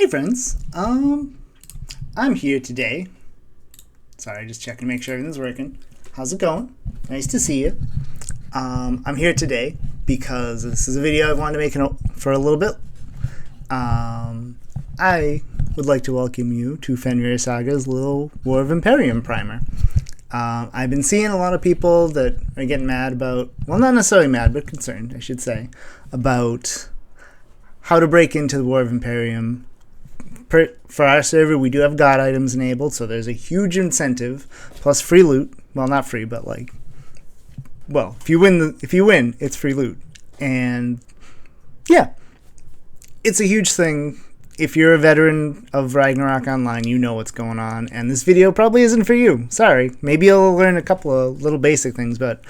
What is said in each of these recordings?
Hey friends, I'm here today. Sorry, just checking to make sure everything's working. How's it going? Nice to see you. I'm here today because this is a video I've wanted to make for a little bit. I would like to welcome you to Fenrir Saga's little War of Emperium primer. I've been seeing a lot of people that are getting mad about, well, not necessarily mad, but concerned, I should say, about how to break into the War of Emperium. For our server, we do have god items enabled, so there's a huge incentive, plus free loot. Well, not free, but if you win, it's free loot. And yeah, it's a huge thing. If you're a veteran of Ragnarok Online, you know what's going on, and this video probably isn't for you. Sorry. Maybe you'll learn a couple of little basic things, but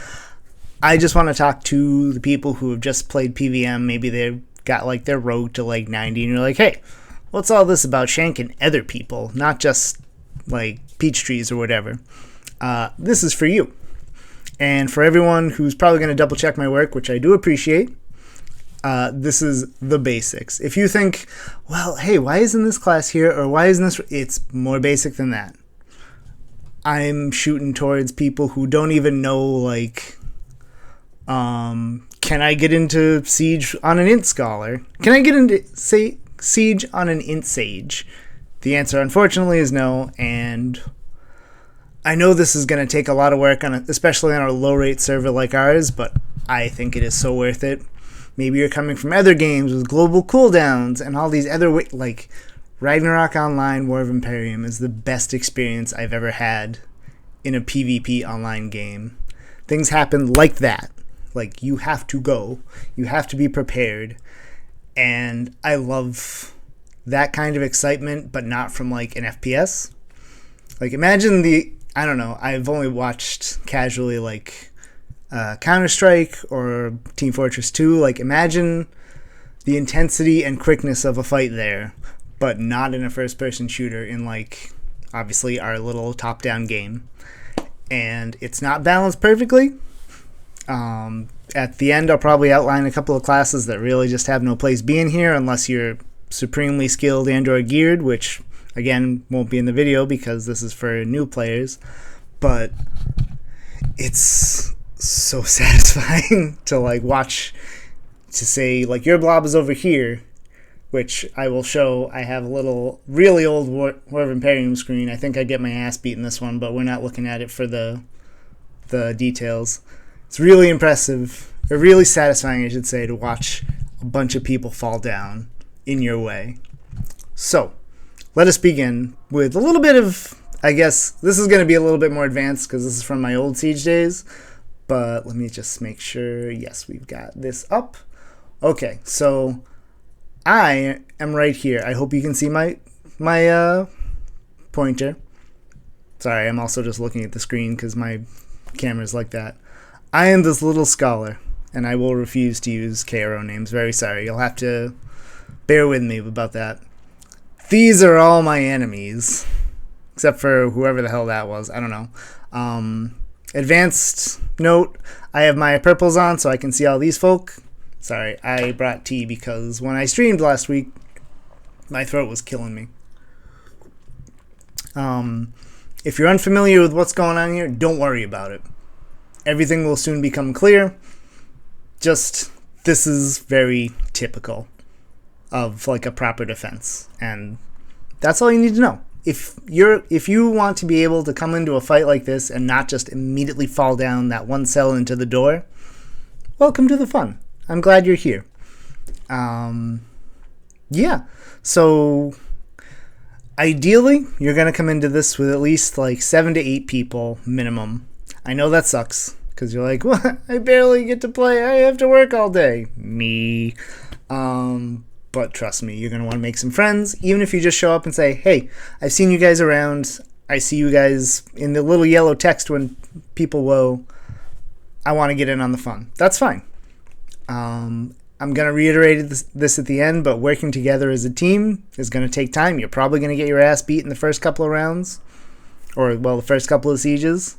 I just want to talk to the people who have just played PVM. Maybe they've got their rogue to 90, and you're like, hey, what's all this about shanking other people, not just peach trees or whatever? This is for you. And for everyone who's probably going to double check my work, which I do appreciate, this is the basics. If you think, well, hey, why isn't this class here, or why isn't this? It's more basic than that. I'm shooting towards people who don't even know, can I get into Siege on an Int Scholar? Can I get into, Siege on an Int Sage? The answer, unfortunately, is no, and I know this is going to take a lot of work, especially on a low-rate server like ours, but I think it is so worth it. Maybe you're coming from other games with global cooldowns and all these other Ragnarok Online War of Emperium is the best experience I've ever had in a PvP online game. Things happen like that. You have to go. You have to be prepared. And I love that kind of excitement, but not from an FPS. Imagine I don't know, I've only watched casually Counter-Strike or Team Fortress 2. Imagine the intensity and quickness of a fight there, but not in a first-person shooter in obviously our little top-down game. And it's not balanced perfectly. At the end, I'll probably outline a couple of classes that really just have no place being here unless you're supremely skilled and/or geared, which, again, won't be in the video because this is for new players. But it's so satisfying to watch, to say your blob is over here, which I will show. I have a little really old War of Emperium screen. I think I get my ass beat in this one, but we're not looking at it for the details. It's really impressive, or really satisfying, I should say, to watch a bunch of people fall down in your way. So, let us begin with a little bit of, I guess, this is going to be a little bit more advanced because this is from my old Siege days, but let me just make sure, yes, we've got this up. Okay, so I am right here. I hope you can see my pointer. Sorry, I'm also just looking at the screen because my camera's like that. I am this little scholar, and I will refuse to use KRO names. Very sorry. You'll have to bear with me about that. These are all my enemies, except for whoever the hell that was. I don't know. Advanced note, I have my purples on so I can see all these folk. Sorry, I brought tea because when I streamed last week, my throat was killing me. If you're unfamiliar with what's going on here, don't worry about it. Everything will soon become clear. Just, this is very typical of a proper defense. And that's all you need to know. If you want to be able to come into a fight like this and not just immediately fall down that one cell into the door, welcome to the fun. I'm glad you're here. Yeah. So, ideally, you're going to come into this with at least 7 to 8 people minimum. I know that sucks, because you're like, what? I barely get to play. I have to work all day. Me. But trust me, you're going to want to make some friends, even if you just show up and say, hey, I've seen you guys around. I see you guys in the little yellow text when people woe. I want to get in on the fun. That's fine. I'm going to reiterate this at the end, but working together as a team is going to take time. You're probably going to get your ass beat in the first couple of rounds, or, the first couple of sieges.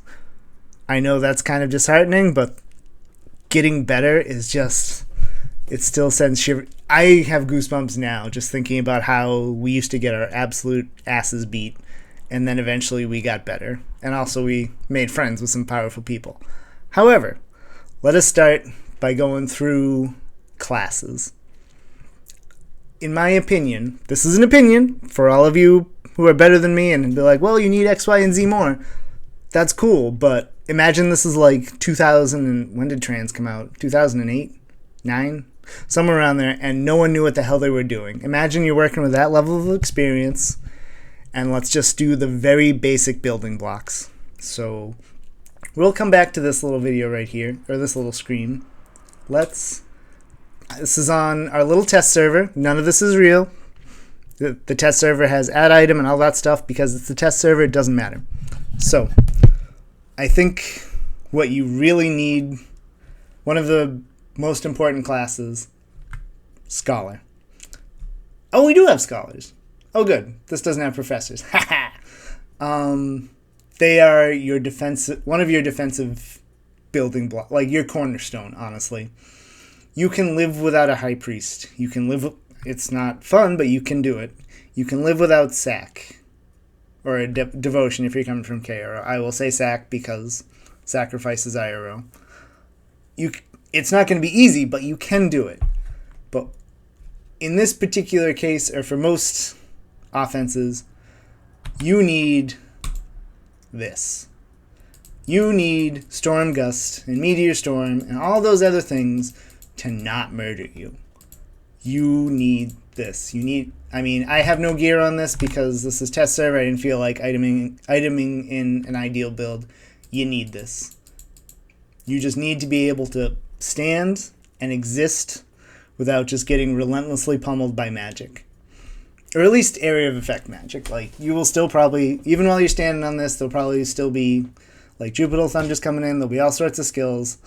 I know that's kind of disheartening, but getting better is just It still sends shiver. I have goosebumps now just thinking about how we used to get our absolute asses beat, and then eventually we got better. And also we made friends with some powerful people. However, let us start by going through classes. In my opinion, this is an opinion for all of you who are better than me and be like, well, you need X, Y, and Z more. That's cool, but imagine this is like 2000 and when did trans come out? 2008? 9? Somewhere around there, and no one knew what the hell they were doing. Imagine you're working with that level of experience, and let's just do the very basic building blocks. So we'll come back to this little video right here, or this little screen. This is on our little test server. None of this is real. The test server has add item and all that stuff. Because it's the test server, it doesn't matter. So I think what you really need, one of the most important classes, Scholar. Oh, we do have Scholars. Oh, good. This doesn't have Professors. They are your one of your defensive building block, like your cornerstone, honestly. You can live without a High Priest. You can live, it's not fun, but you can do it. You can live without Sack, or a Devotion if you're coming from KRO. I will say Sack because sacrifice is IRO. It's not going to be easy, but you can do it. But in this particular case, or for most offenses, you need this. You need Storm Gust and Meteor Storm and all those other things to not murder you. You need this. I have no gear on this because this is test server. I didn't feel like iteming in an ideal build. You need this. You just need to be able to stand and exist without just getting relentlessly pummeled by magic, or at least area of effect magic. Like, you will still probably, even while you're standing on this, there'll probably still be like Jupiter Thunder's coming in. There'll be all sorts of skills.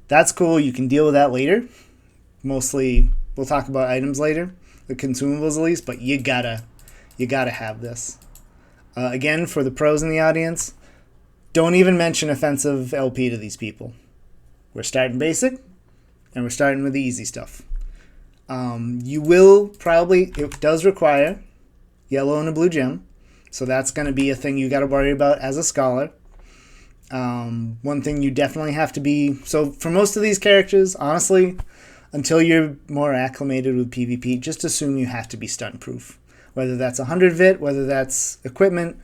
That's cool. You can deal with that later. Mostly we'll talk about items later, the consumables at least, but you gotta have this. Again, for the pros in the audience, don't even mention offensive LP to these people. We're starting basic, and we're starting with the easy stuff. You will probably, it does require yellow and a blue gem, so that's going to be a thing you got to worry about as a Scholar. One thing you definitely have to be, so for most of these characters, honestly, until you're more acclimated with PvP, just assume you have to be stun proof. Whether that's 100 vit, whether that's equipment,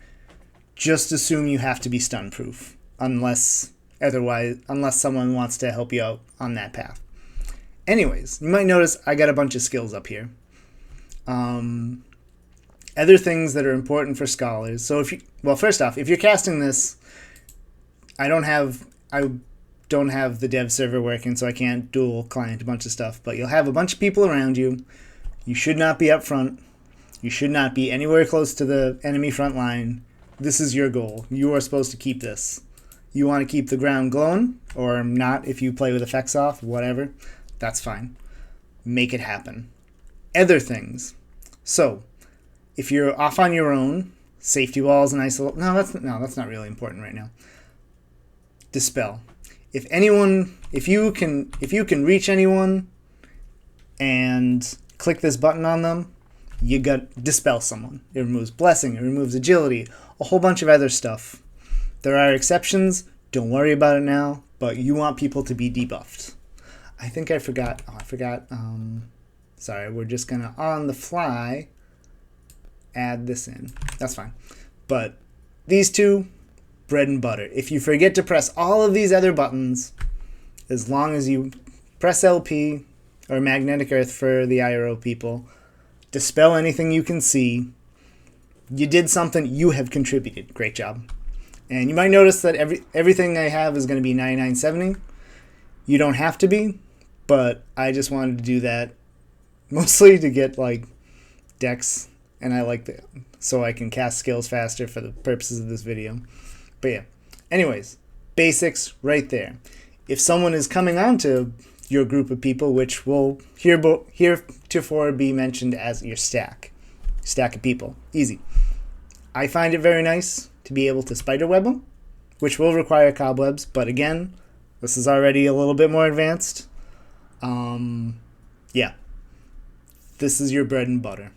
just assume you have to be stun proof, unless someone wants to help you out on that path. Anyways, you might notice I got a bunch of skills up here. Other things that are important for Scholars. So first off, if you're casting this, I don't have the dev server working, so I can't dual client a bunch of stuff, but you'll have a bunch of people around you. You should not be up front. You should not be anywhere close to the enemy front line. This is your goal. You are supposed to keep this. You want to keep the ground glowing, or not if you play with effects off, whatever. That's fine. Make it happen. Other things. So, if you're off on your own, safety walls and isolate. No, that's not really important right now. Dispel. If you can reach anyone and click this button on them, you got dispel someone. It removes blessing, it removes agility, a whole bunch of other stuff. There are exceptions, don't worry about it now, but you want people to be debuffed. I think I forgot. Sorry, we're just gonna on the fly add this in. That's fine. But these two, bread and butter. If you forget to press all of these other buttons, as long as you press LP or Magnetic Earth for the IRO people, dispel anything you can see, you did something, you have contributed. Great job. And you might notice that everything I have is going to be 9970. You don't have to be, but I just wanted to do that mostly to get like decks, and I like that so I can cast skills faster for the purposes of this video. But yeah, anyways, basics right there. If someone is coming onto your group of people, which will heretofore be mentioned as your stack of people, easy. I find it very nice to be able to spiderweb them, which will require cobwebs, but again, this is already a little bit more advanced. Yeah, this is your bread and butter.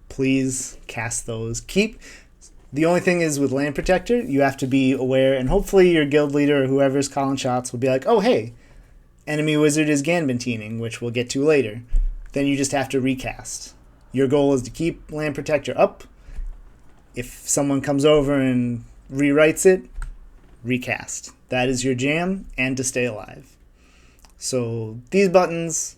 Please cast those. The only thing is with Land Protector, you have to be aware, and hopefully your guild leader or whoever's calling shots will be like, oh, hey, enemy wizard is Ganbantining, which we'll get to later. Then you just have to recast. Your goal is to keep Land Protector up. If someone comes over and rewrites it, recast. That is your jam, and to stay alive. So these buttons,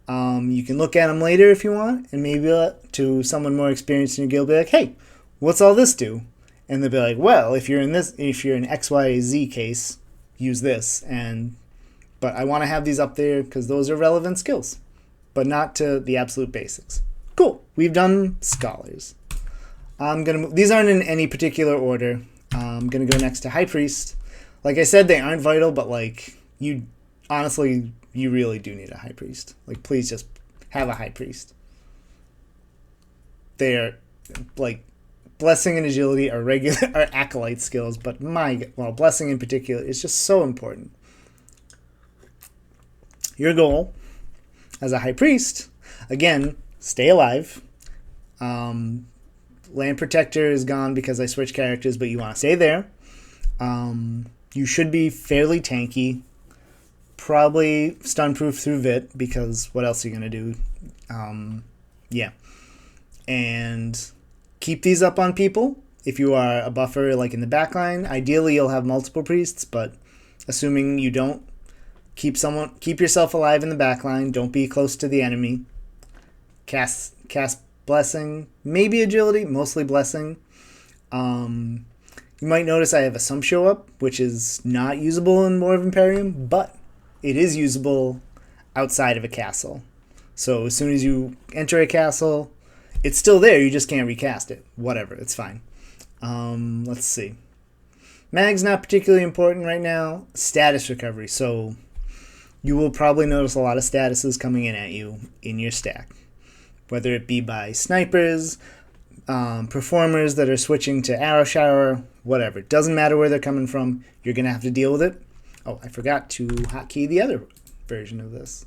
you can look at them later if you want, and maybe to someone more experienced in your guild, be like, hey, what's all this do? And they'll be like, well, if you're in XYZ case, use this. But I want to have these up there because those are relevant skills, but not to the absolute basics. Cool. We've done scholars. These aren't in any particular order. I'm gonna go next to High Priest. Like I said, they aren't vital, but you really do need a High Priest. Please just have a High Priest. They are Blessing and Agility are acolyte skills, but Blessing in particular is just so important. Your goal as a High Priest, again, stay alive. Land Protector is gone because I switched characters, but you want to stay there. You should be fairly tanky. Probably stun-proof through Vit, because what else are you going to do? Yeah. And keep these up on people. If you are a buffer in the backline, ideally you'll have multiple priests, but assuming you don't, keep yourself alive in the backline. Don't be close to the enemy. Cast Blessing, maybe Agility, mostly Blessing. You might notice I have a Sumpshow up, which is not usable in War of Emperium, but it is usable outside of a castle. So as soon as you enter a castle, it's still there, you just can't recast it. Whatever, it's fine. Let's see. Mag's not particularly important right now. Status recovery. So you will probably notice a lot of statuses coming in at you in your stack. Whether it be by snipers, performers that are switching to arrow shower, whatever. It doesn't matter where they're coming from. You're going to have to deal with it. Oh, I forgot to hotkey the other version of this.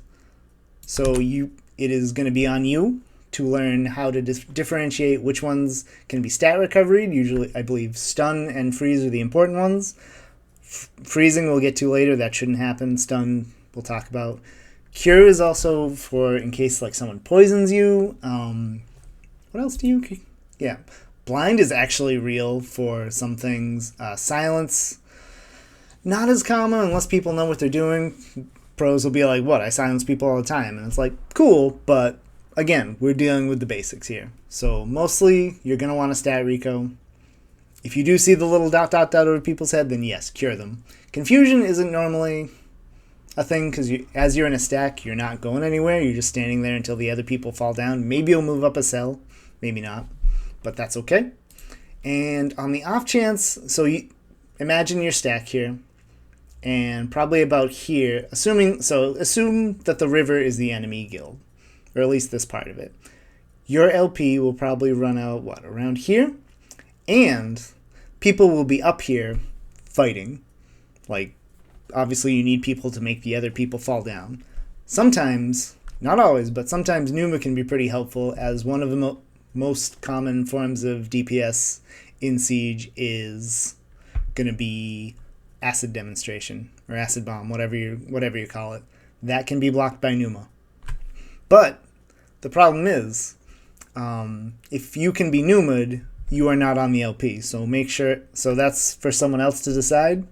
So it is going to be on you to learn how to differentiate which ones can be stat recovered. Usually, I believe stun and freeze are the important ones. Freezing we'll get to later. That shouldn't happen. Stun we'll talk about. Cure is also for in case someone poisons you. What else do you? Yeah, blind is actually real for some things. Silence, not as common unless people know what they're doing. Pros will be like, "What? I silence people all the time," and it's cool, but again, we're dealing with the basics here. So mostly, you're gonna want to stat Rico. If you do see the little ... over people's head, then yes, cure them. Confusion isn't normally a thing because as you're in a stack, you're not going anywhere. You're just standing there until the other people fall down. Maybe you'll move up a cell, maybe not, but that's okay. And on the off chance, imagine your stack here, and probably about here, assume that the river is the enemy guild, or at least this part of it. Your LP will probably run out, around here? And people will be up here fighting. Obviously you need people to make the other people fall down. Sometimes, not always, but sometimes Numa can be pretty helpful, as one of the most common forms of DPS in Siege is going to be acid demonstration, or acid bomb, whatever you call it. That can be blocked by Numa. But the problem is, if you can be Numa'd, you are not on the LP. So make sure, that's for someone else to decide.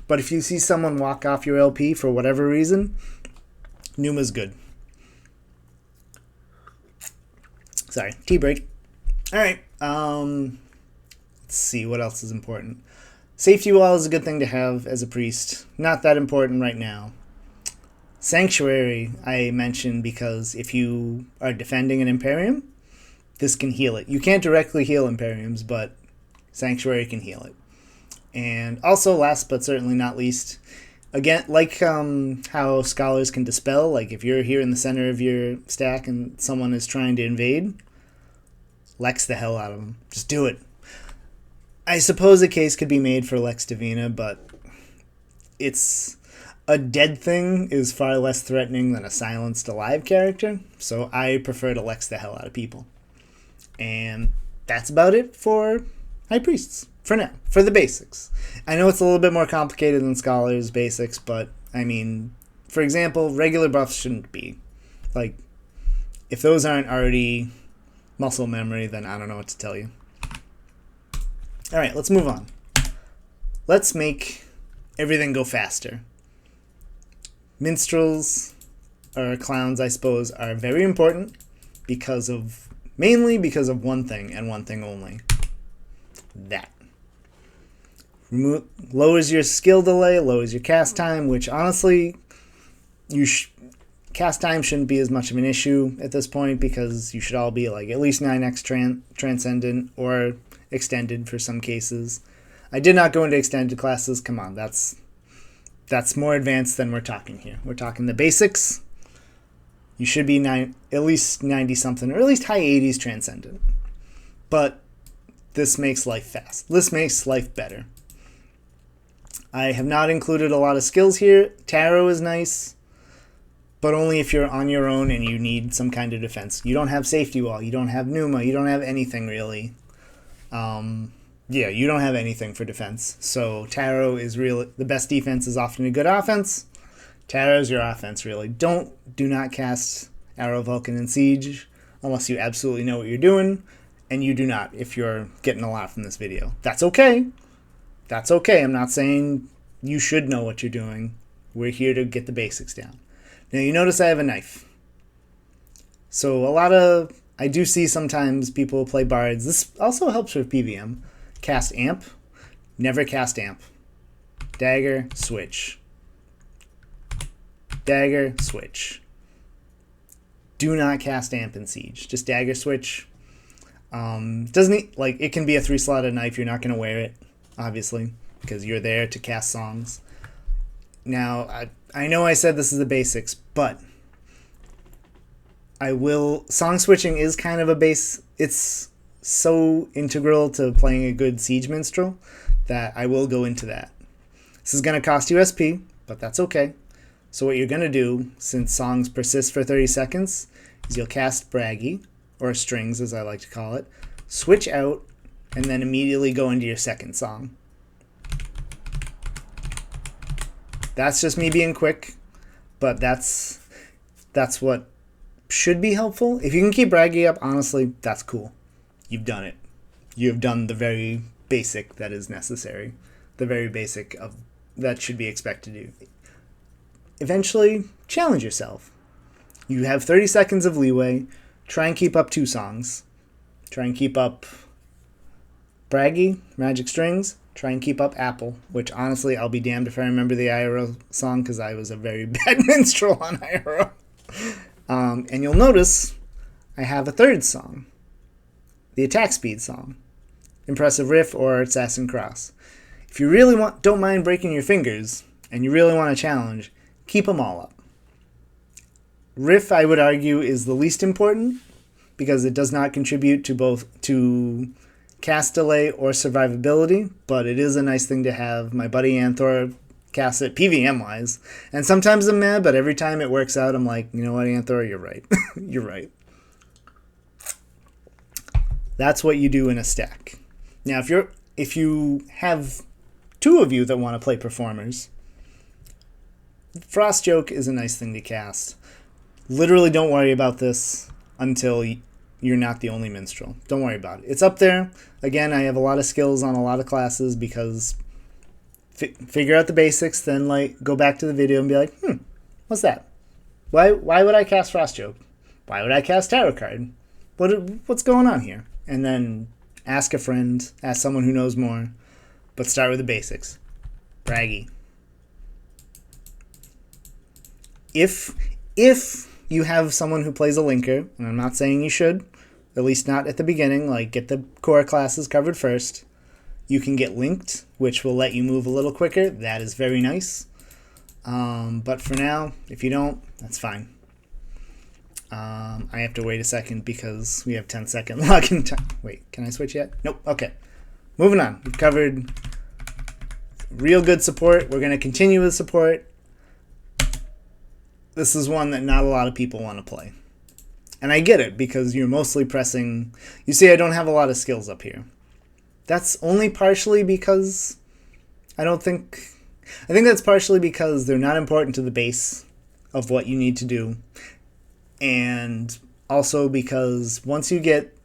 But if you see someone walk off your LP for whatever reason, Numa's good. Sorry, tea break. All right. Let's see what else is important. Safety wall is a good thing to have as a priest. Not that important right now. Sanctuary I mentioned because if you are defending an Imperium, this can heal it. You can't directly heal Imperiums, but Sanctuary can heal it. And also, last but certainly not least, again, how Scholars can dispel, if you're here in the center of your stack and someone is trying to invade, Lex the hell out of them. Just do it. I suppose a case could be made for Lex Divina, but a dead thing is far less threatening than a silenced alive character, so I prefer to Lex the hell out of people. And that's about it for High Priests, for now, for the basics. I know it's a little bit more complicated than Scholars basics, but, I mean, for example, regular buffs shouldn't be. Like, if those aren't already muscle memory, then I don't know what to tell you. Alright, let's move on. Let's make everything go faster. Minstrels, or clowns, I suppose, are very important mainly because of one thing and one thing only. That. Lowers your skill delay, lowers your cast time, which honestly, cast time shouldn't be as much of an issue at this point because you should all be like at least 9x transcendent or extended for some cases. I did not go into extended classes. Come on, that's more advanced than we're talking here. We're talking the basics. You should be at least 90 something, or at least high 80s transcendent. But this makes life fast. This makes life better. I have not included a lot of skills here. Tarot is nice, but only if you're on your own and you need some kind of defense. You don't have safety wall. You don't have pneuma. You don't have anything really. Yeah, you don't have anything for defense. So Tarot is really the best defense is often a good offense. Tarot is your offense, really. Do not cast Arrow, Vulcan, and Siege unless you absolutely know what you're doing, and you do not if you're getting a lot from this video. That's okay. That's okay. I'm not saying you should know what you're doing. We're here to get the basics down. Now, you notice I have a knife. So I do see sometimes people play bards. This also helps with PVM. Cast amp. Never cast amp. Dagger, switch. Dagger, switch. Do not cast amp in Siege. Just dagger, switch. It can be a 3-slotted knife. You're not going to wear it, obviously, because you're there to cast songs. Now, I know I said this is the basics, but song switching is kind of a base. It's so integral to playing a good Siege Minstrel that I will go into that. This is going to cost you SP, but that's okay. So what you're going to do, since songs persist for 30 seconds, is you'll cast Braggy, or Strings as I like to call it, switch out, and then immediately go into your second song. That's just me being quick, but that's what should be helpful. If you can keep Braggy up, honestly, that's cool. You've done it. You have done the very basic that is necessary. The very basic of that should be expected of you. Eventually, challenge yourself. You have 30 seconds of leeway. Try and keep up 2 songs. Try and keep up Braggy, Magic Strings. Try and keep up Apple, which honestly, I'll be damned if I remember the IRO song because I was a very bad minstrel on IRO. And you'll notice I have a third song. The attack speed song. Impressive Riff or Assassin Cross. If you really don't mind breaking your fingers and you really want a challenge, keep them all up. Riff, I would argue, is the least important because it does not contribute to cast delay or survivability, but it is a nice thing to have. My buddy Anthor casts it PVM-wise, and sometimes I'm mad, but every time it works out, I'm like, you know what, Anthor, you're right. You're right. That's what you do in a stack. Now, if you have 2 of you that want to play performers, Frost Joke is a nice thing to cast. Literally don't worry about this until you're not the only minstrel. Don't worry about it. It's up there. Again, I have a lot of skills on a lot of classes because figure out the basics, then go back to the video and be like, what's that? Why would I cast Frost Joke? Why would I cast Tarot Card? What's going on here? And then ask a friend, ask someone who knows more, but start with the basics. Braggy. If you have someone who plays a linker, and I'm not saying you should, at least not at the beginning, get the core classes covered first, you can get linked, which will let you move a little quicker. That is very nice. But for now, if you don't, that's fine. I have to wait a second because we have 10-second login time. Wait, can I switch yet? Nope. Okay. Moving on. We've covered real good support. We're going to continue with support. this is one that not a lot of people want to play. And I get it, because you're mostly pressing... You see, I don't have a lot of skills up here. That's only partially because I think that's partially because they're not important to the base of what you need to do. And also because once you get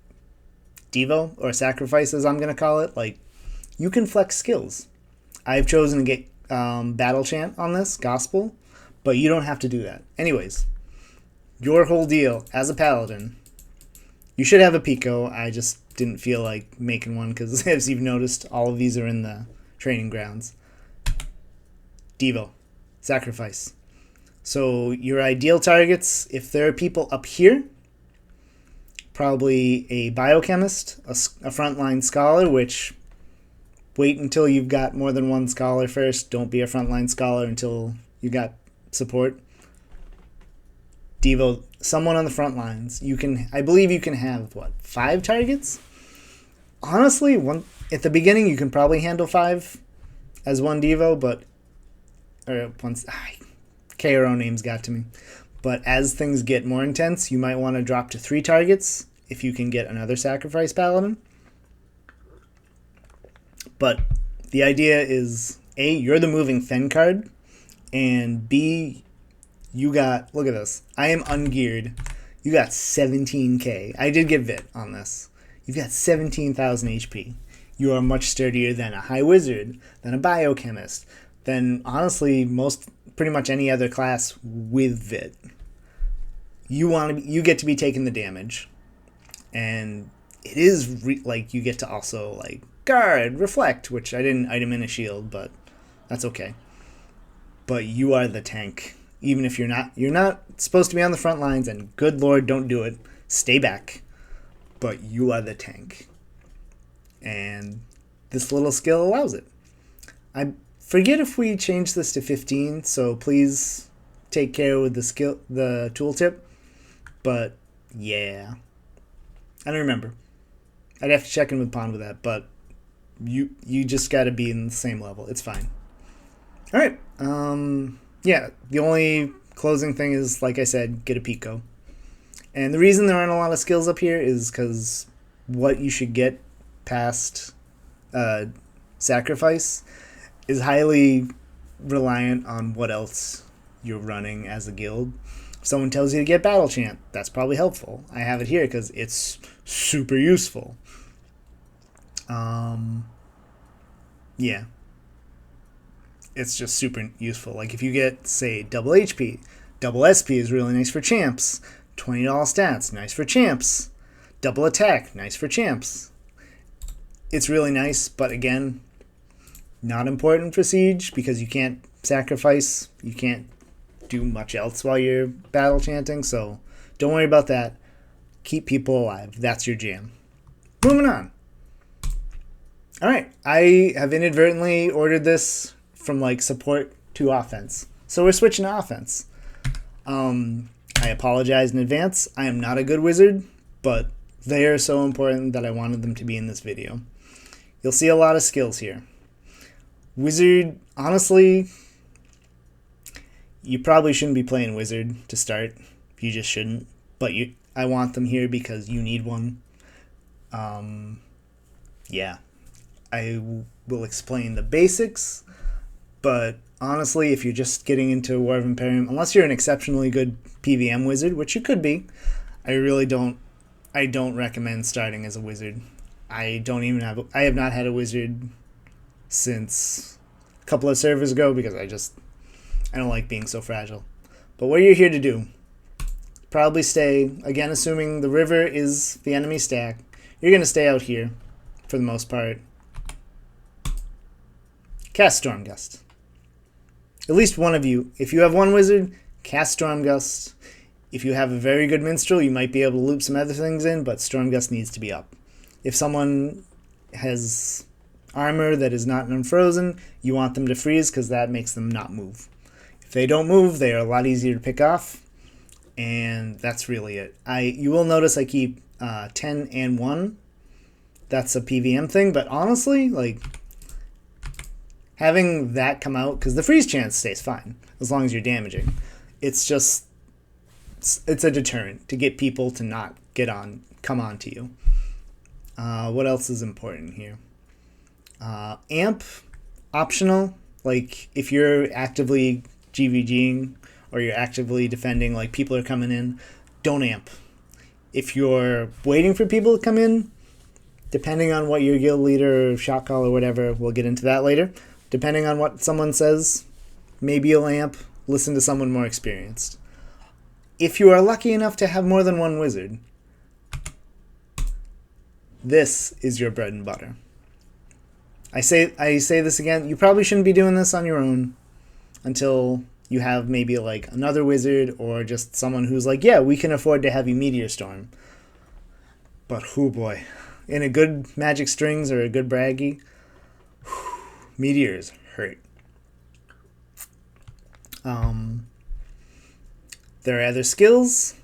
Devo, or Sacrifice as I'm going to call it, like, you can flex skills. I've chosen to get Battle Chant on this, Gospel, but you don't have to do that. Anyways, your whole deal as a Paladin, you should have a Pico. I just didn't feel like making one because, as you've noticed, all of these are in the training grounds. Devo, Sacrifice. So your ideal targets, if there are people up here, probably a Biochemist, a Frontline Scholar, which wait until you've got more than one Scholar first. Don't be a Frontline Scholar until you got support. Devo, someone on the front lines. I believe you can have, 5 targets? Honestly, at the beginning you can probably handle 5 as one Devo, but KRO names got to me. But as things get more intense, you might want to drop to 3 targets if you can get another Sacrifice Paladin. But the idea is, A, you're the moving Fen card, and B, you got, look at this, I am ungeared. You got 17k. I did get Vit on this. You've got 17,000 HP. You are much sturdier than a High Wizard, than a Biochemist, than, honestly, pretty much any other class with Vit. You get to be taking the damage, and it is you get to also guard, reflect, which I didn't item in a shield, but that's okay. But you are the tank, even if you're not supposed to be on the front lines, and good lord, don't do it. Stay back. But you are the tank, and this little skill allows it. I forget if we changed this to 15, so please take care with the tooltip. But yeah, I don't remember. I'd have to check in with Pond with that, but you just got to be in the same level. It's fine. All right. Yeah, the only closing thing is, like I said, get a Pico. And the reason there aren't a lot of skills up here is because what you should get past Sacrifice is highly reliant on what else you're running as a guild. If someone tells you to get Battle Chant, that's probably helpful. I have it here because it's super useful. Yeah. It's just super useful. Like, if you get, say, double HP, double SP is really nice for champs. $20 stats, nice for champs. Double attack, nice for champs. It's really nice, but again, not important for Siege because you can't sacrifice. You can't do much else while you're battle chanting, so don't worry about that. Keep people alive. That's your jam. Moving on. Alright, I have inadvertently ordered this from support to offense. So we're switching to offense. I apologize in advance. I am not a good wizard, but they are so important that I wanted them to be in this video. You'll see a lot of skills here. Wizard, honestly, you probably shouldn't be playing wizard to start. You just shouldn't. But I want them here because you need one. Yeah. I will explain the basics, but honestly, if you're just getting into War of Emperium, unless you're an exceptionally good PVM wizard, which you could be, I don't recommend starting as a wizard. I have not had a wizard since a couple of servers ago because I don't like being so fragile. But what you're here to do, probably stay, again, assuming the river is the enemy stack, you're going to stay out here for the most part. Cast Stormgust. At least one of you. If you have one wizard, cast Stormgust. If you have a very good minstrel, you might be able to loop some other things in, but Stormgust needs to be up. If someone has armor that is not unfrozen, you want them to freeze because that makes them not move. If they don't move, they are a lot easier to pick off, and that's really it. You will notice I keep 10 and 1. That's a PVM thing, but honestly, having that come out, because the freeze chance stays fine, as long as you're damaging. it's just, it's a deterrent to get people to not come on to you. What else is important here? Amp, optional. Like if you're actively GVGing or you're actively defending, like people are coming in, don't amp. If you're waiting for people to come in, depending on what your guild leader or shot call or whatever, we'll get into that later. Depending on what someone says, maybe you'll amp, listen to someone more experienced. If you are lucky enough to have more than one wizard, this is your bread and butter. I say this again, you probably shouldn't be doing this on your own until you have maybe like another wizard or just someone who's like, yeah, we can afford to have you Meteor Storm. But oh boy, in a good Magic Strings or a good Braggy, meteors hurt. There are other skills.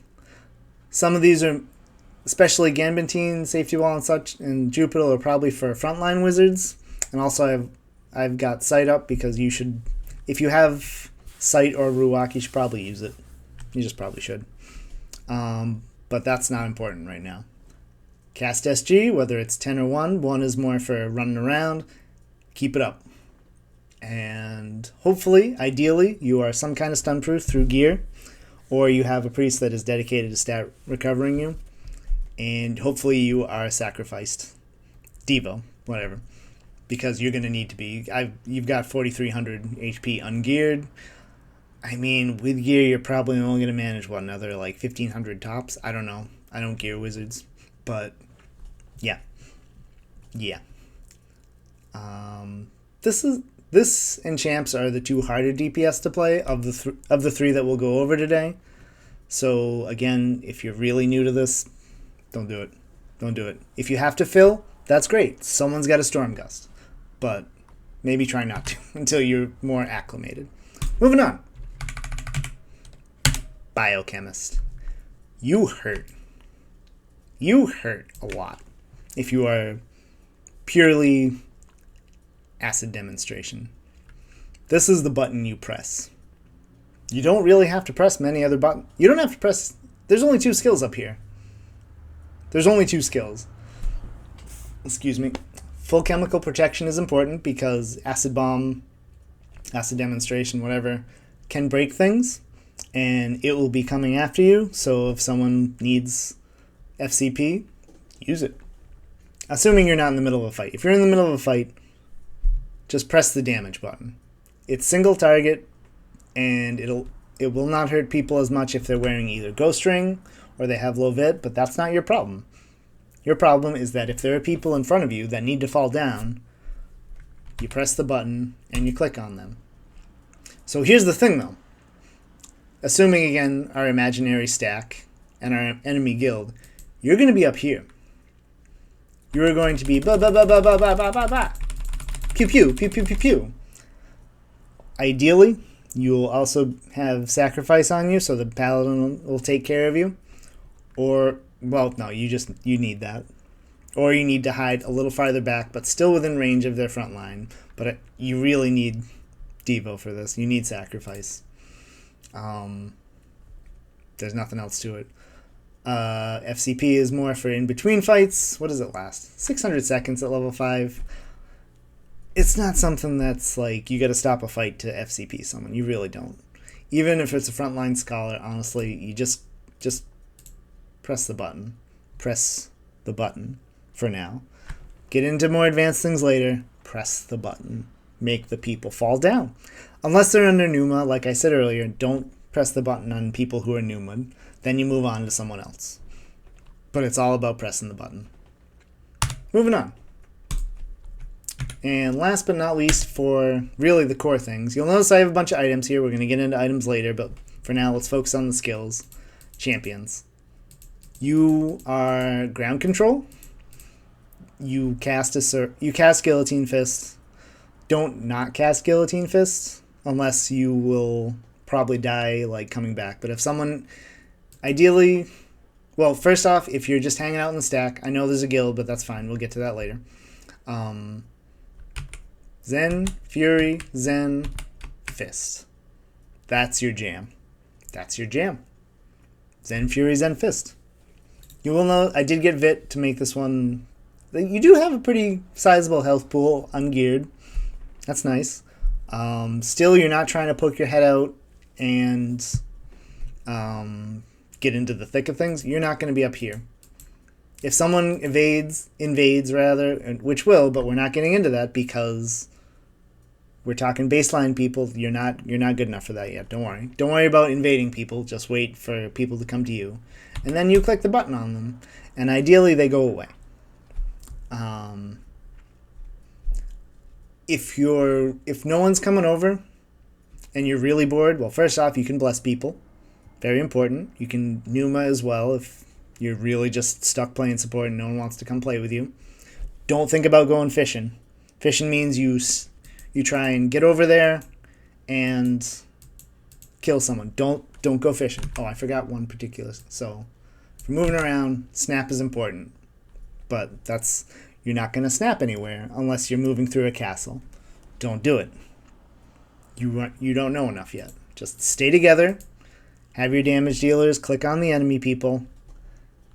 Some of these are, especially Gambitine, Safety Wall, and such, and Jupiter are probably for frontline wizards. And also I've got Sight up because you should, if you have Sight or Ruach, you should probably use it. You just probably should. But that's not important right now. Cast SG, whether it's 10 or 1. 1 is more for running around. Keep it up. And hopefully, ideally, you are some kind of stun proof through gear, or you have a priest that is dedicated to stat recovering you, and hopefully you are sacrificed. Devo, whatever. Because you're going to need to be. You've got 4,300 HP ungeared. I mean, with gear, you're probably only going to manage, another like 1,500 tops? I don't know. I don't gear wizards. But, yeah. Yeah. This and Champs are the two harder DPS to play of the three that we'll go over today. So, again, if you're really new to this, don't do it. Don't do it. If you have to fill, that's great. Someone's got a Storm Gust. But maybe try not to until you're more acclimated. Moving on. Biochemist. You hurt. You hurt a lot if you are purely acid demonstration. This is the button you press. You don't really have to press many other buttons. You don't have to press. There's only 2 skills up here. There's only 2 skills. Excuse me. Full chemical protection is important because acid bomb, acid demonstration, whatever, can break things, and it will be coming after you. So if someone needs FCP, use it. Assuming you're not in the middle of a fight. If you're in the middle of a fight, just press the damage button. It's single target, and it will not hurt people as much if they're wearing either Ghost Ring or they have low vit, but that's not your problem. Your problem is that if there are people in front of you that need to fall down, you press the button and you click on them. So here's the thing though. Assuming again our imaginary stack and our enemy guild, you're going to be up here. You are going to be ba ba ba ba ba ba ba ba ba. Pew pew pew pew pew pew. Ideally, you'll also have sacrifice on you so the paladin will take care of you. Or, well, no, you need that. Or you need to hide a little farther back, but still within range of their front line. But you really need Devo for this. You need sacrifice. There's nothing else to it. FCP is more for in-between fights. What does it last? 600 seconds at level 5. It's not something that's like you got to stop a fight to FCP someone. You really don't. Even if it's a frontline scholar, honestly, you just press the button. Press the button for now. Get into more advanced things later. Press the button. Make the people fall down. Unless they're under Numa, like I said earlier, don't press the button on people who are Numa. Then you move on to someone else. But it's all about pressing the button. Moving on. And last but not least, for really the core things, you'll notice I have a bunch of items here. We're going to get into items later, but for now, let's focus on the skills. Champions. You are ground control. You cast Guillotine Fist. Don't not cast Guillotine Fist unless you will probably die like coming back. But if someone, ideally, well, first off, if you're just hanging out in the stack, I know there's a guild, but that's fine. We'll get to that later. Zen, Fury, Zen, Fist. That's your jam. That's your jam. Zen Fury, Zen Fist. You will know I did get Vit to make this one. You do have a pretty sizable health pool ungeared. That's nice. Still, you're not trying to poke your head out and get into the thick of things. You're not going to be up here. If someone invades rather, which will, but we're not getting into that because we're talking baseline people. You're not good enough for that yet. Don't worry. Don't worry about invading people. Just wait for people to come to you, and then you click the button on them, and ideally they go away. If no one's coming over, and you're really bored, well, first off, you can bless people. Very important. You can Numa as well if you're really just stuck playing support and no one wants to come play with you. Don't think about going fishing. Fishing means you try and get over there and kill someone. Don't go fishing. Oh, I forgot one particular. So, for moving around, snap is important. But you're not going to snap anywhere unless you're moving through a castle. Don't do it. You don't know enough yet. Just stay together. Have your damage dealers click on the enemy people.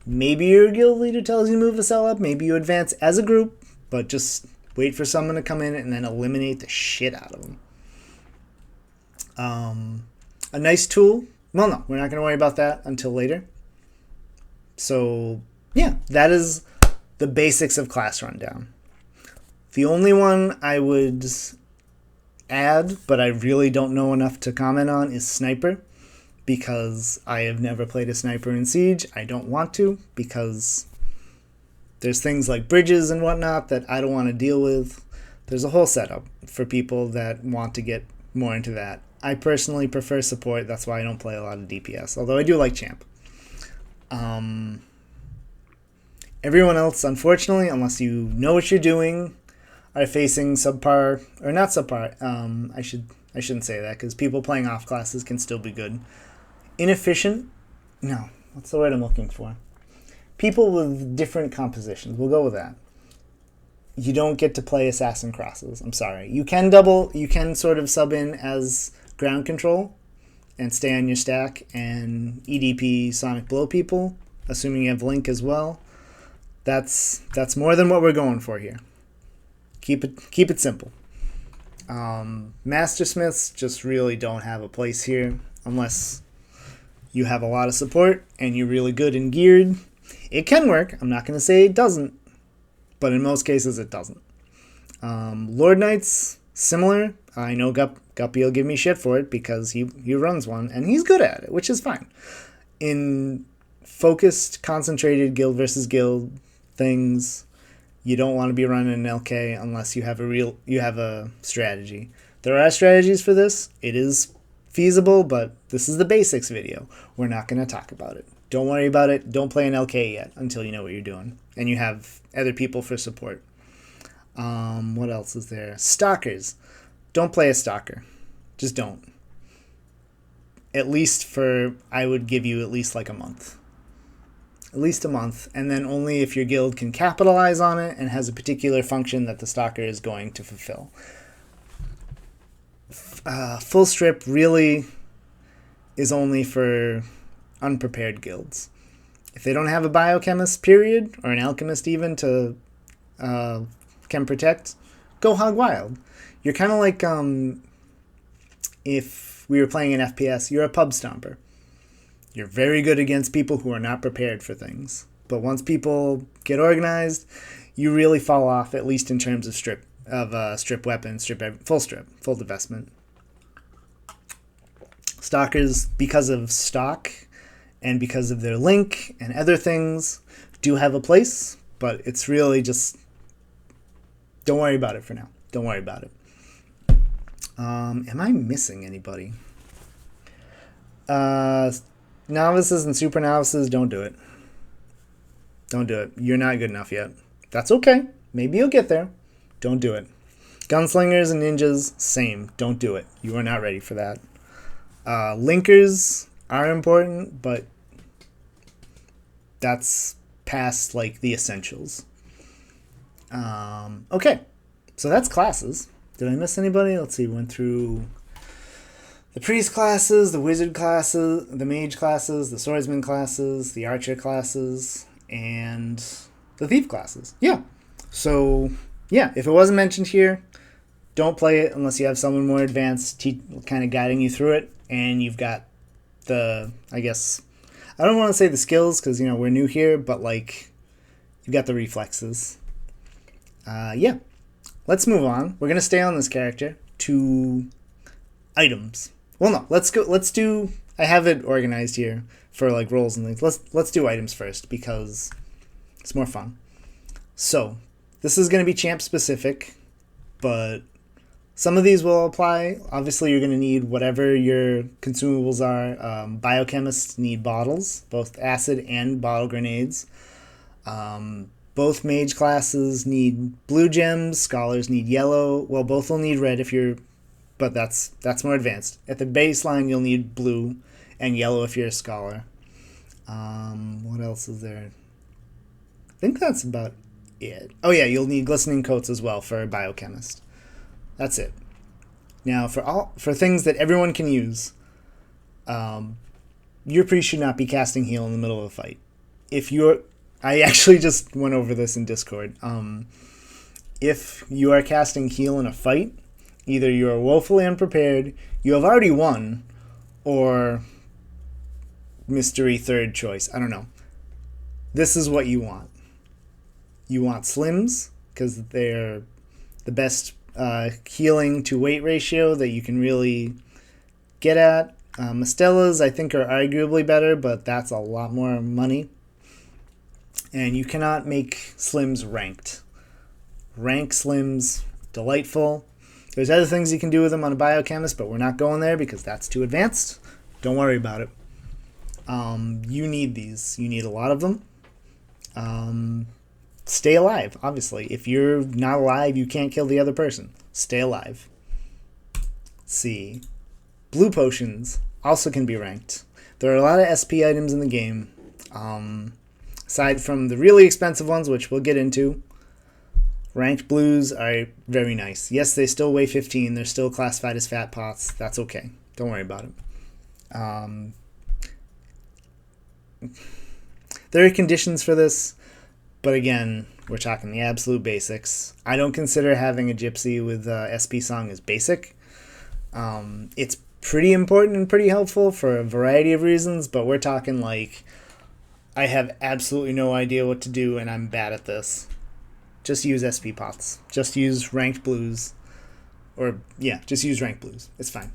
Maybe your guild leader tells you to move a cell up. Maybe you advance as a group, but just wait for someone to come in and then eliminate the shit out of them. A nice tool. Well, no, we're not going to worry about that until later. So, yeah, that is the basics of class rundown. The only one I would add, but I really don't know enough to comment on, is Sniper. Because I have never played a sniper in Siege. I don't want to, because there's things like bridges and whatnot that I don't want to deal with. There's a whole setup for people that want to get more into that. I personally prefer support. That's why I don't play a lot of DPS, although I do like champ. Everyone else, unfortunately, unless you know what you're doing, are facing subpar, or not subpar. I shouldn't say that, because people playing off classes can still be good. Inefficient? No, what's the word I'm looking for? People with different compositions. We'll go with that. You don't get to play assassin crosses. I'm sorry. You can sort of sub in as ground control and stay on your stack and EDP Sonic Blow people, assuming you have Link as well. That's more than what we're going for here. Keep it simple. Mastersmiths just really don't have a place here unless you have a lot of support and you're really good and geared. It can work. I'm not going to say it doesn't, but in most cases it doesn't. Lord Knights, similar. I know Guppy will give me shit for it because he runs one and he's good at it, which is fine. In focused, concentrated guild versus guild things, you don't want to be running an LK unless you have a strategy. There are strategies for this. It is feasible, but this is the basics video. We're not going to talk about it. Don't worry about it. Don't play an LK yet until you know what you're doing. And you have other people for support. What else is there? Stalkers. Don't play a stalker. Just don't. I would give you at least like a month. At least a month. And then only if your guild can capitalize on it and has a particular function that the stalker is going to fulfill. Full strip really is only for unprepared guilds. If they don't have a biochemist, period, or an alchemist even to can protect, go hog wild. You're kind of like if we were playing an FPS, you're a pub stomper. You're very good against people who are not prepared for things. But once people get organized, you really fall off, at least in terms of strip weapons, full divestment. Stalkers, because of stock and because of their link and other things, do have a place, but it's really just don't worry about it for now. Don't worry about it. Am I missing anybody? Novices and super novices, don't do it. Don't do it. You're not good enough yet. That's okay. Maybe you'll get there. Don't do it. Gunslingers and ninjas, same. Don't do it. You are not ready for that. Linkers are important, but that's past like the essentials. Okay, so that's classes. Did I miss anybody? Let's see. Went through the priest classes, the wizard classes, the mage classes, the swordsman classes, the archer classes, and the thief classes. Yeah. So, yeah, if it wasn't mentioned here, don't play it unless you have someone more advanced kind of guiding you through it, and you've got the, I guess, I don't want to say the skills because, you know, we're new here, but, like, you've got the reflexes. Yeah. Let's move on. We're going to stay on this character to items. Well, no, let's do, I have it organized here for, like, roles and things. Let's do items first because it's more fun. So, this is going to be champ specific, but some of these will apply. Obviously, you're going to need whatever your consumables are. Biochemists need bottles, both acid and bottle grenades. Both mage classes need blue gems. Scholars need yellow. Well, both will need red if you're, but that's more advanced. At the baseline, you'll need blue and yellow if you're a scholar. What else is there? I think that's about it. Oh yeah, you'll need glistening coats as well for a biochemist. That's it. Now, for things that everyone can use, your priest should not be casting heal in the middle of a fight. I actually just went over this in Discord. If you are casting heal in a fight, either you are woefully unprepared, you have already won, or mystery third choice. I don't know. This is what you want. You want slims, because they're the best healing to weight ratio that you can really get at. Mastellas, I think, are arguably better, but that's a lot more money. And you cannot make slims ranked. Rank slims, delightful. There's other things you can do with them on a biochemist, but we're not going there because that's too advanced. Don't worry about it. You need these. You need a lot of them. Stay alive, obviously. If you're not alive, you can't kill the other person. Stay alive. Let's see. Blue potions also can be ranked. There are a lot of SP items in the game. Aside from the really expensive ones, which we'll get into, ranked blues are very nice. Yes, they still weigh 15. They're still classified as fat pots. That's okay. Don't worry about it. There are conditions for this, but again, we're talking the absolute basics. I don't consider having a gypsy with SP song as basic. It's pretty important and pretty helpful for a variety of reasons, but we're talking like, I have absolutely no idea what to do and I'm bad at this. Just use SP pots. Just use ranked blues. Or, yeah, just use ranked blues. It's fine.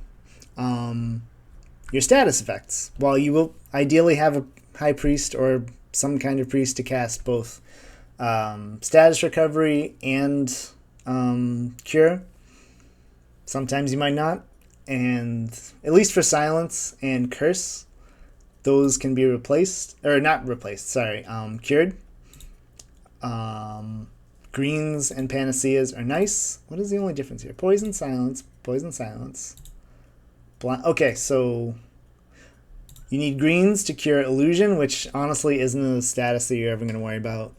Your status effects. While you will ideally have a high priest or some kind of priest to cast both status recovery and cure, sometimes you might not. And at least for silence and curse, those can be replaced, or not replaced, sorry, cured. Greens and panaceas are nice. What is the only difference here? Poison, silence, poison, silence. Okay, so you need greens to cure illusion, which honestly isn't a status that you're ever going to worry about.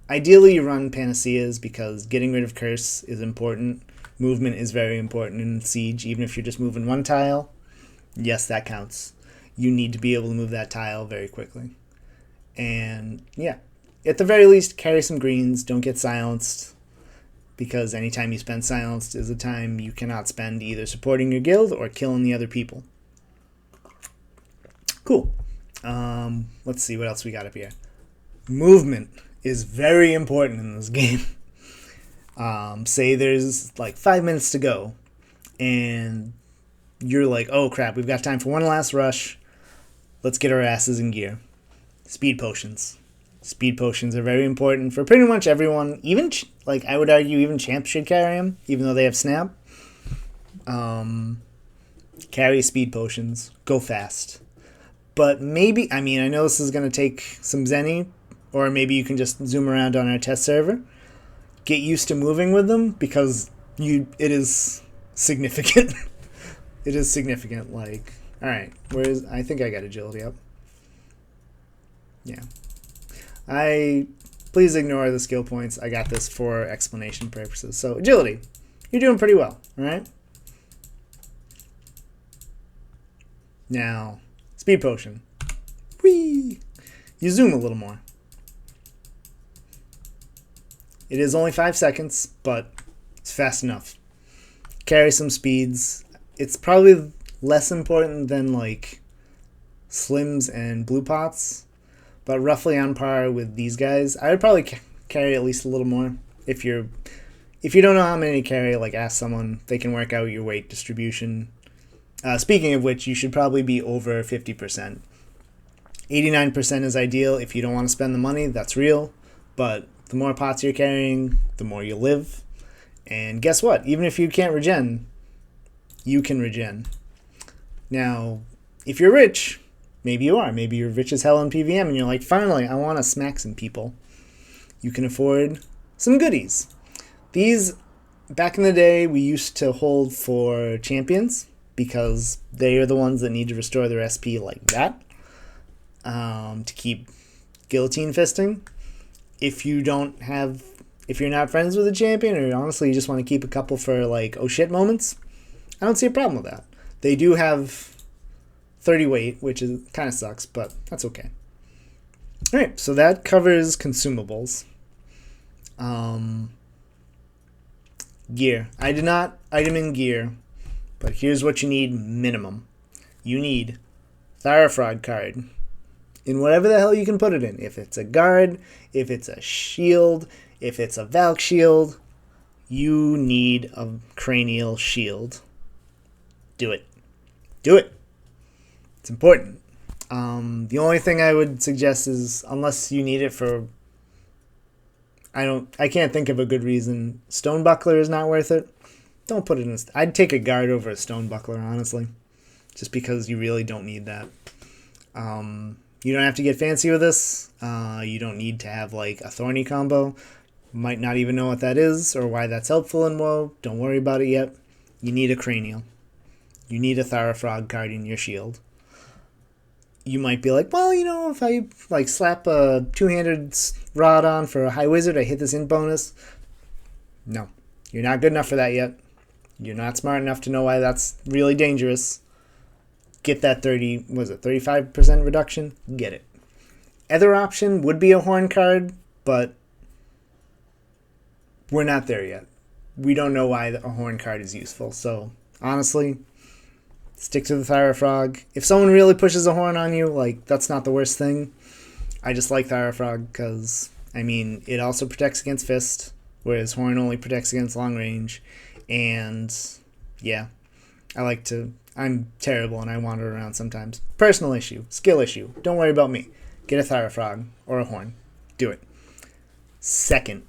Ideally, you run panaceas because getting rid of curse is important. Movement is very important in Siege, even if you're just moving one tile. Yes, that counts. You need to be able to move that tile very quickly. And yeah, at the very least, carry some greens. Don't get silenced, because anytime you spend silenced is a time you cannot spend either supporting your guild or killing the other people. Cool. Let's see what else we got up here. Movement is very important in this game. Say there's like 5 minutes to go, and you're like, oh crap, we've got time for one last rush. Let's get our asses in gear. Speed potions. Speed potions are very important for pretty much everyone. Even, like, I would argue even champs should carry them, even though they have snap. Carry speed potions. Go fast. But maybe, I mean, I know this is going to take some Zenny, or maybe you can just zoom around on our test server. Get used to moving with them, because it is significant. It is significant, like, alright, I think I got agility up. Yeah. Please ignore the skill points. I got this for explanation purposes. So, agility. You're doing pretty well, alright? Now, speed potion. Whee! You zoom a little more. It is only 5 seconds, but it's fast enough. Carry some speeds. It's probably less important than like slims and blue pots, but roughly on par with these guys. I would probably carry at least a little more. If you don't know how many to carry, like ask someone. They can work out your weight distribution. Speaking of which, you should probably be over 50%. 89% is ideal. If you don't want to spend the money, that's real. But the more pots you're carrying, the more you live. And guess what? Even if you can't regen, you can regen. Now, if you're rich, maybe you are. Maybe you're rich as hell in PVM and you're like, finally, I want to smack some people. You can afford some goodies. These, back in the day, we used to hold for champions because they are the ones that need to restore their SP like that to keep guillotine fisting. If you're not friends with a champion, or honestly you just want to keep a couple for like oh shit moments, I don't see a problem with that. They do have 30 weight, which is kind of sucks, but that's okay. Alright, so that covers consumables. Gear. I did not item in gear, but here's what you need minimum. You need Tharafrog card. In whatever the hell you can put it in. If it's a guard, if it's a shield, if it's a Valk shield, you need a cranial shield. Do it. Do it. It's important. The only thing I would suggest is, unless you need it for, I can't think of a good reason. Stone buckler is not worth it. Don't put it in. I'd take a guard over a stone buckler, honestly, just because you really don't need that. You don't have to get fancy with this. You don't need to have like a thorny combo. Might not even know what that is or why that's helpful in WoW. Don't worry about it yet. You need a cranial. You need a Tharafrog card in your shield. You might be like, well, if I like slap a two-handed rod on for a high wizard, I hit this in bonus. No, you're not good enough for that yet. You're not smart enough to know why that's really dangerous. Get that 35% reduction? Get it. Other option would be a horn card, but we're not there yet. We don't know why a horn card is useful. So, honestly, stick to the Tharafrog. If someone really pushes a horn on you, like, that's not the worst thing. I just like Tharafrog because, it also protects against fist, whereas horn only protects against long range. And, yeah, I'm terrible and I wander around sometimes. Personal issue. Skill issue. Don't worry about me. Get a Tharafrog or a horn. Do it. Second,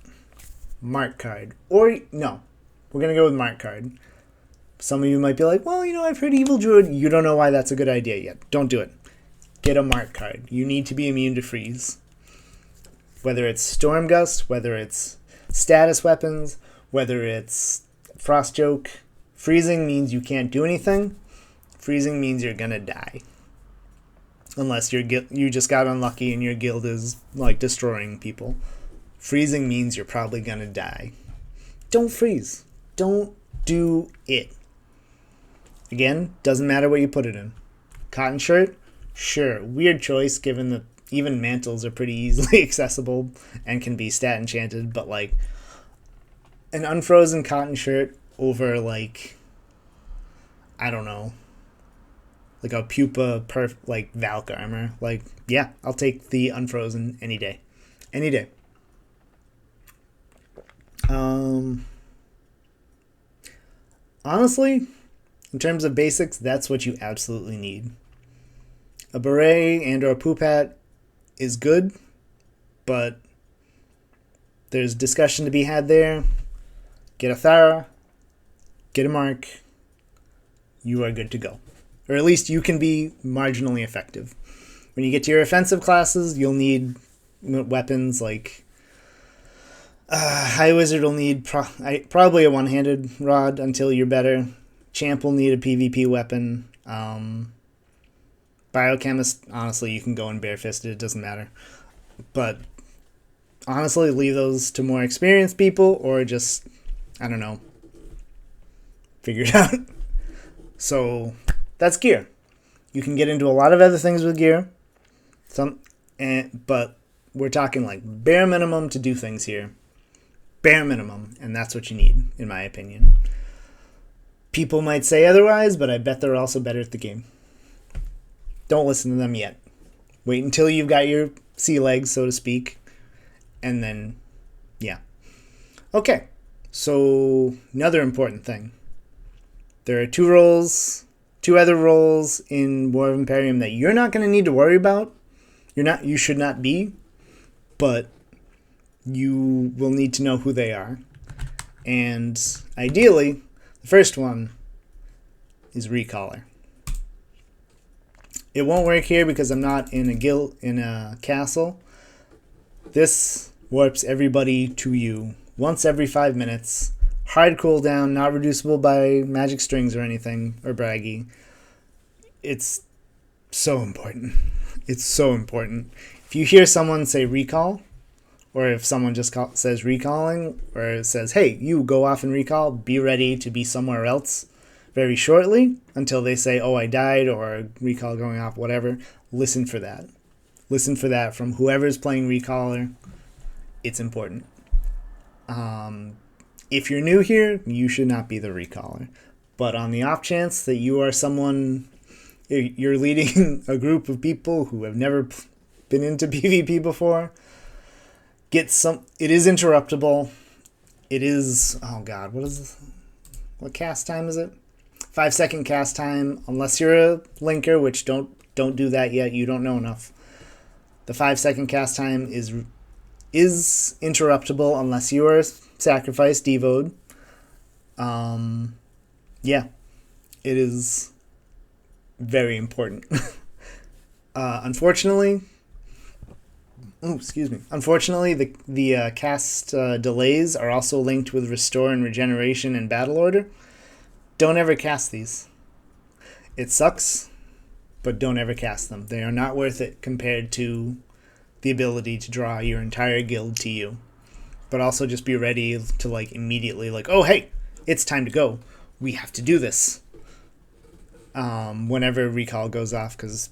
Mark card. Or, no. We're going to go with Mark card. Some of you might be like, well, I've heard Evil Druid. You don't know why that's a good idea yet. Don't do it. Get a Mark card. You need to be immune to freeze. Whether it's Storm Gust, whether it's status weapons, whether it's Frost Joke. Freezing means you can't do anything. Freezing means you're gonna die. Unless you just got unlucky and your guild is like destroying people. Freezing means you're probably gonna die. Don't freeze. Don't do it. Again, doesn't matter what you put it in. Cotton shirt? Sure. Weird choice given that even mantles are pretty easily accessible and can be stat enchanted, but like an unfrozen cotton shirt over like, I don't know, like a pupa like Valk armor. Like, yeah, I'll take the unfrozen any day. Any day. Honestly, in terms of basics, that's what you absolutely need. A beret and or a poop hat is good, but there's discussion to be had there. Get a Thara, get a Mark, you are good to go. Or at least you can be marginally effective. When you get to your offensive classes, you'll need weapons like High Wizard will need probably a one-handed rod until you're better. Champ will need a PvP weapon. Biochemist, honestly, you can go in barefisted. It doesn't matter. But honestly, leave those to more experienced people or just, I don't know, figure it out. So that's gear. You can get into a lot of other things with gear, but we're talking like bare minimum to do things here. Bare minimum, and that's what you need, in my opinion. People might say otherwise, but I bet they're also better at the game. Don't listen to them yet. Wait until you've got your sea legs, so to speak, and then, yeah. Okay, so another important thing. There are two other roles in War of Emperium that you're not going to need to worry about. You should not be, but you will need to know who they are. And ideally, the first one is Recaller. It won't work here because I'm not in a castle. This warps everybody to you once every 5 minutes. Hard cooldown, not reducible by magic strings or anything, or braggy. It's so important. It's so important. If you hear someone say recall, or if someone just says recalling, or says, hey, you go off and recall, be ready to be somewhere else very shortly until they say, oh, I died, or recall going off, whatever. Listen for that. Listen for that from whoever's playing recaller. It's important. If you're new here, you should not be the recaller. But on the off chance that you are someone, you're leading a group of people who have never been into PvP before, it is interruptible. It is, oh god, what cast time is it? 5-second cast time, unless you're a linker, which don't do that yet, you don't know enough. The 5-second cast time is interruptible unless you are sacrificed, devoed. Yeah, it is very important. Unfortunately, the cast delays are also linked with restore and regeneration and battle order. Don't ever cast these. It sucks, but don't ever cast them. They are not worth it compared to the ability to draw your entire guild to you. But also just be ready to immediately oh hey, it's time to go. We have to do this. Whenever recall goes off, because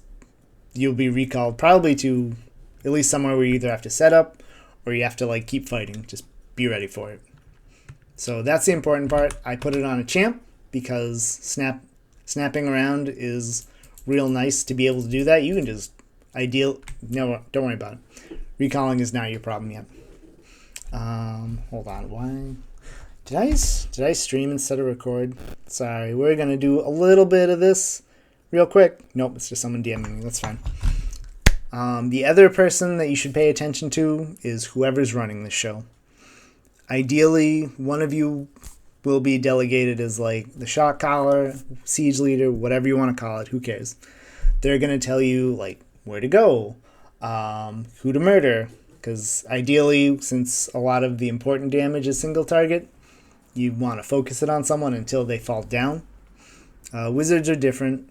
you'll be recalled probably to at least somewhere where you either have to set up or you have to keep fighting. Just be ready for it. So that's the important part. I put it on a champ because snapping around is real nice to be able to do that. You can just no, don't worry about it. Recalling is not your problem yet. Hold on. Why did I stream instead of record? Sorry, we're gonna do a little bit of this real quick. Nope, it's just someone DMing me. That's fine. The other person that you should pay attention to is whoever's running the show. Ideally, one of you will be delegated as the shot caller, siege leader, whatever you want to call it. Who cares? They're gonna tell you where to go, who to murder. Because ideally, since a lot of the important damage is single target, you want to focus it on someone until they fall down. Wizards are different.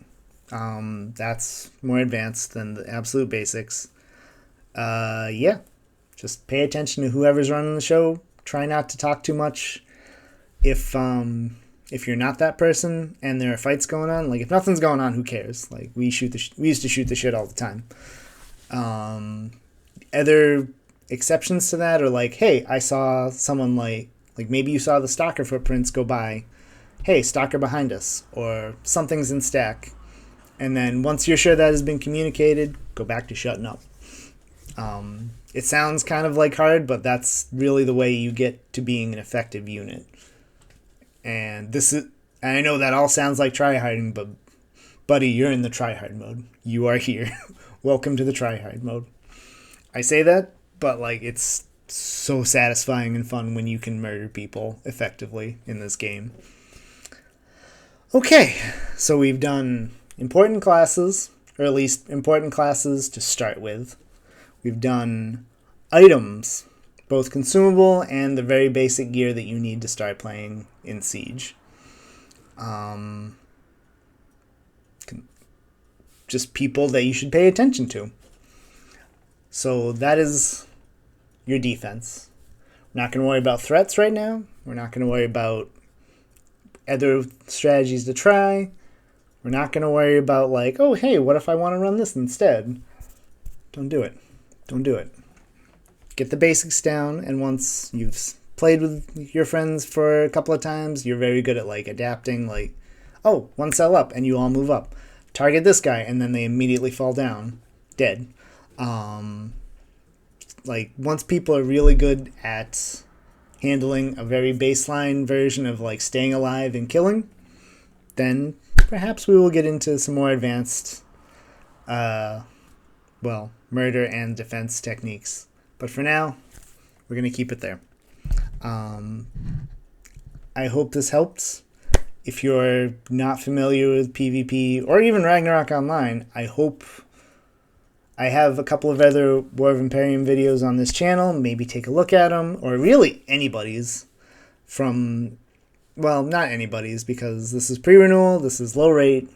That's more advanced than the absolute basics. Yeah, just pay attention to whoever's running the show. Try not to talk too much. If you're not that person and there are fights going on, if nothing's going on, who cares? We used to shoot the shit all the time. Other exceptions to that are hey, I saw someone maybe you saw the stalker footprints go by. Hey, stalker behind us, or something's in stack. And then once you're sure that has been communicated, go back to shutting up. It sounds kind of hard, but that's really the way you get to being an effective unit. And I know that all sounds like tryharding, but buddy, you're in the tryhard mode. You are here. Welcome to the tryhard mode. I say that, but it's so satisfying and fun when you can murder people effectively in this game. Okay, so we've done important classes, or at least important classes to start with. We've done items, both consumable and the very basic gear that you need to start playing in Siege. Just people that you should pay attention to. So that is your defense. We're not going to worry about threats right now. We're not going to worry about other strategies to try. We're not going to worry about like, oh, hey, what if I want to run this instead? Don't do it. Don't do it. Get the basics down, and once you've played with your friends for a couple of times, you're very good at like adapting, like, oh, one cell up, and you all move up. Target this guy, and then they immediately fall down, dead. Like, once people are really good at handling a very baseline version of like staying alive and killing, then perhaps we will get into some more advanced, murder and defense techniques. But for now, we're going to keep it there. I hope this helps. If you're not familiar with PvP or even Ragnarok Online, I hope I have a couple of other War of Emperium videos on this channel. Maybe take a look at them, or really anybody's from, well, not anybody's, because this is pre-renewal, this is low rate.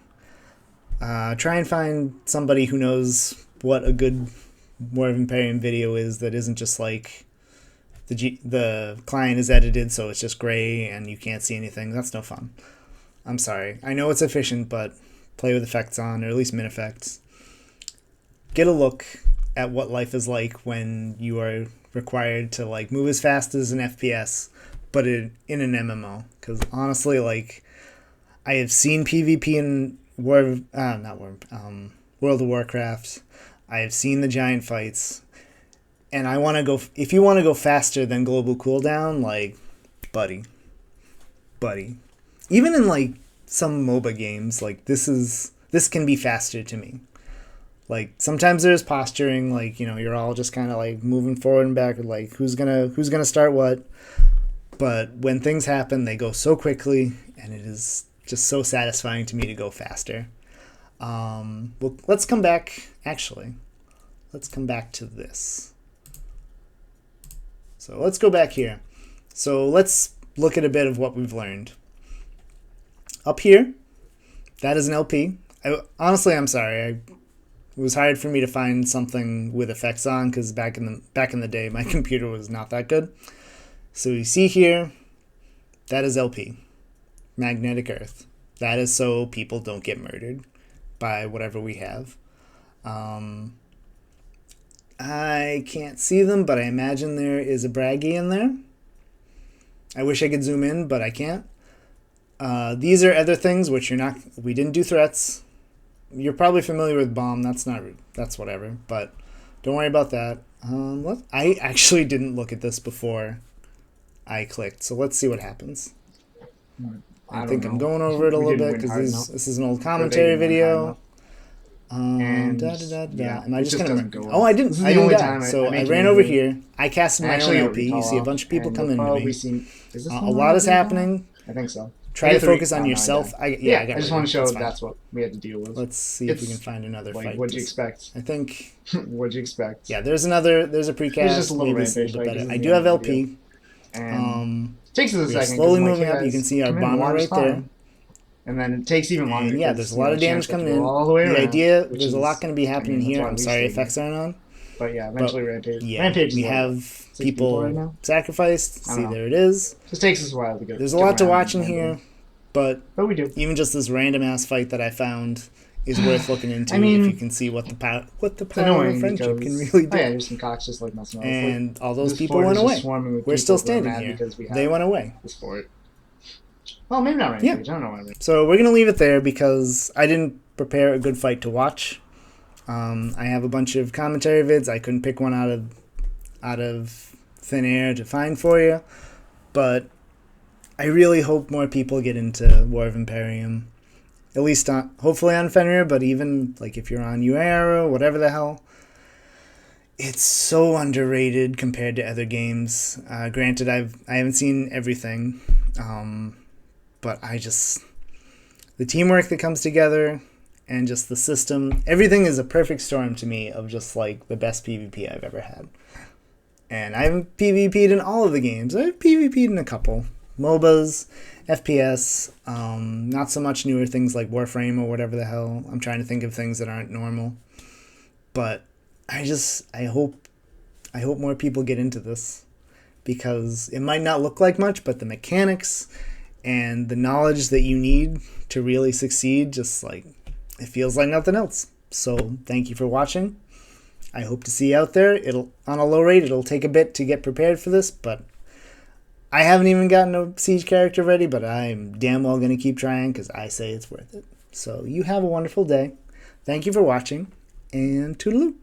Try and find somebody who knows what a good War of Emperium video is that isn't just like the client is edited so it's just gray and you can't see anything. That's no fun. I'm sorry. I know it's efficient, but play with effects on, or at least min effects. Get a look at what life is like when you are required to like move as fast as an FPS, but in an MMO. Because honestly, like, I have seen PvP in World of Warcraft. I have seen the giant fights, and I want to go. If you want to go faster than global cooldown, like, buddy. Even in like some MOBA games, like this can be faster to me. Like, sometimes there's posturing, like, you know, you're all just kind of like moving forward and back, like who's gonna start what. But when things happen, they go so quickly, and it is just so satisfying to me to go faster. Well, let's come back. Actually, let's come back to this. So let's go back here. So let's look at a bit of what we've learned. Up here, that is an LP. Honestly, I'm sorry. It was hard for me to find something with effects on, because back in the day, my computer was not that good. So you see here, that is LP, Magnetic Earth. That is so people don't get murdered by whatever we have. I can't see them, but I imagine there is a Braggy in there. I wish I could zoom in, but I can't. These are other things which we didn't do threats. You're probably familiar with bomb. That's whatever, but don't worry about that. I actually didn't look at this before I clicked, so let's see what happens. I think I'm going over it a little bit because this is an old commentary video. And yeah, am I just gonna go? Oh, I didn't die. So I ran over here. I casted my own LP. You see a bunch of people come into me. A lot is happening. I think so. Try to focus on yourself. I just want to show that's what we had to deal with. Let's see if we can find another fight. What'd you expect? I think. What'd you expect? Yeah, there's a precast. There's just a little rampage. I do have LP. Takes us a second. Slowly moving up. You can see our bomber right there. And then it takes even longer. Yeah, there's a lot of damage coming in. All the way around, idea, there's a lot going to be happening here. I'm sorry effects aren't on. But yeah, eventually Rampage. Yeah, Rampage we have people right now sacrificed. See, there it is. Just takes us a while to get. There's a lot to watch in here, but we do. Even just this random ass fight that I found is worth looking into. I mean, if you can see what the power of friendship can really do. Oh yeah, there's some cocks just like messing around. And all those people went away. We're still standing here. They went away. This fort. Well, maybe not Rampage. Yeah. I don't know. So we're gonna leave it there because I didn't prepare a good fight to watch. I have a bunch of commentary vids. I couldn't pick one out of thin air to find for you, but I really hope more people get into War of Emperium. At least hopefully on Fenrir, but even like if you're on UARA, whatever the hell. It's so underrated compared to other games. Granted, I haven't seen everything, but the teamwork that comes together and just the system, everything is a perfect storm to me of just like the best PvP I've ever had. And I haven't PvP'd in all of the games. I've PvP'd in a couple. MOBAs, FPS, not so much newer things like Warframe or whatever the hell. I'm trying to think of things that aren't normal. But I hope more people get into this, because it might not look like much, but the mechanics and the knowledge that you need to really succeed, just like, it feels like nothing else. So thank you for watching. I hope to see you out there. It'll, on a low rate, it'll take a bit to get prepared for this, but I haven't even gotten a Siege character ready, but I'm damn well going to keep trying because I say it's worth it. So you have a wonderful day. Thank you for watching, and toodaloo.